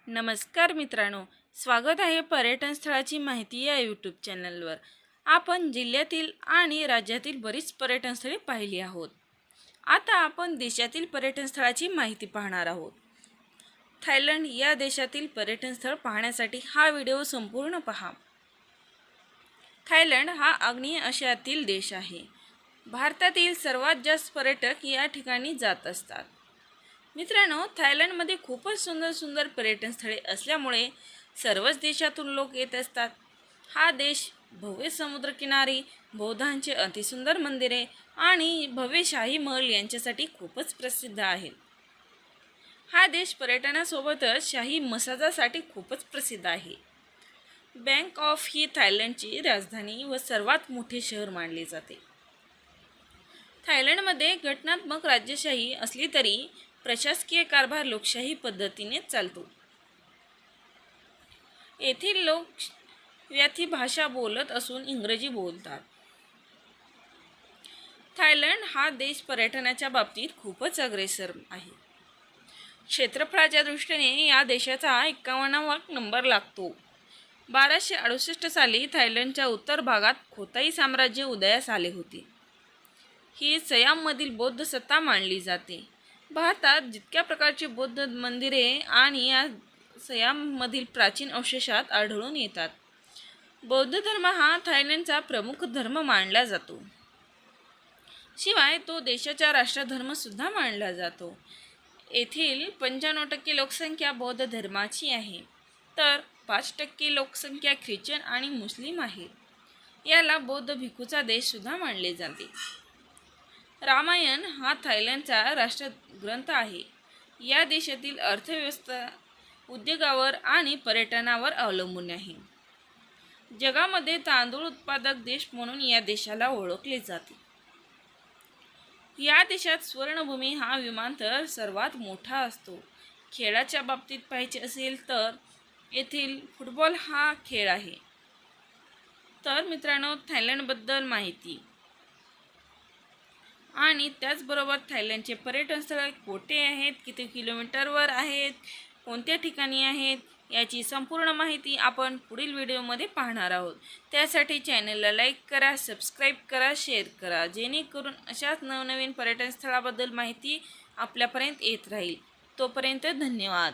नमस्कार मित्रांनो, स्वागत आहे पर्यटन स्थळाची माहिती या यूट्यूब चॅनलवर। आपण जिल्ह्यातील आणि राज्यातील बरीच पर्यटन स्थळे पाहिली आहोत। आता आपण देशातील पर्यटन स्थळाची माहिती पाहणार आहोत। थायलंड या देशातील पर्यटन स्थळ पाहण्यासाठी हा व्हिडिओ संपूर्ण पहा। थायलंड हा आग्नेय आशियातील देश आहे। भारतातील सर्वात जास्त पर्यटक या ठिकाणी जात असतात। मित्रांनो, थायलंडमध्ये खूपच सुंदर पर्यटन स्थळे असल्यामुळे सर्वच देशातून लोक येत असतात। हा देश भव्य समुद्रकिनारी, बौद्धांचे अतिसुंदर मंदिरे आणि भव्य शाही महल यांच्यासाठी खूपच प्रसिद्ध आहे। हा देश पर्यटनासोबतच शाही मसाजासाठी खूपच प्रसिद्ध आहे। बँकॉक ही थायलंडची राजधानी व सर्वात मोठे शहर मानले जाते। थायलंडमध्ये घटनात्मक राज्यशाही असली तरी प्रशासकीय कारभार लोकशाही पद्धतीने चालतो। येथील लोक व्याथी भाषा बोलत असून इंग्रजी बोलतात। थायलंड हा देश पर्यटनाच्या बाबतीत खूपच अग्रेसर आहे। क्षेत्रफळाच्या दृष्टीने या देशाचा 51वा नंबर लागतो। 1268 साली थायलंडच्या उत्तर भागात खोताई साम्राज्य उदयास आले होते। ही सियाममधील बौद्ध सत्ता मानली जाते। भारतात जितक्या प्रकारची बौद्ध मंदिरे आणि या सियाममधील प्राचीन अवशेषात आढळून येतात। बौद्ध धर्म हा थायलंडचा प्रमुख धर्म मानला जातो। शिवाय तो देशाचा राष्ट्रधर्म सुद्धा मानला जातो। येथील 95% लोकसंख्या बौद्ध धर्माची आहे, तर 5% लोकसंख्या ख्रिश्चन आणि मुस्लिम आहे। याला बौद्ध भिक्खूचा देश सुद्धा मानले जाते। रामायण हा थायलंडचा राष्ट्रग्रंथ आहे। या देशातील अर्थव्यवस्था उद्योगावर आणि पर्यटनावर अवलंबून आहे। जगामध्ये तांदूळ उत्पादक देश म्हणून या देशाला ओळखले जाते। या देशात स्वर्णभूमी हा विमानतळ सर्वात मोठा असतो। खेळाच्या बाबतीत पाहायचे असेल तर येथील फुटबॉल हा खेळ आहे। तर मित्रांनो, थायलंडबद्दल माहिती आणि त्याचबरोबर थायलंडचे पर्यटन स्थळ कोठे आहेत, किती किलोमीटरवर आहेत, कोणत्या ठिकाणी आहेत याची संपूर्ण माहिती आपण पुढील व्हिडिओमध्ये पाहणार आहोत। त्यासाठी चॅनलला लाईक करा, सबस्क्राईब करा, शेअर करा, जेणेकरून अशाच नवनवीन पर्यटन स्थळाबद्दल माहिती आपल्यापर्यंत येत राहील। तोपर्यंत धन्यवाद।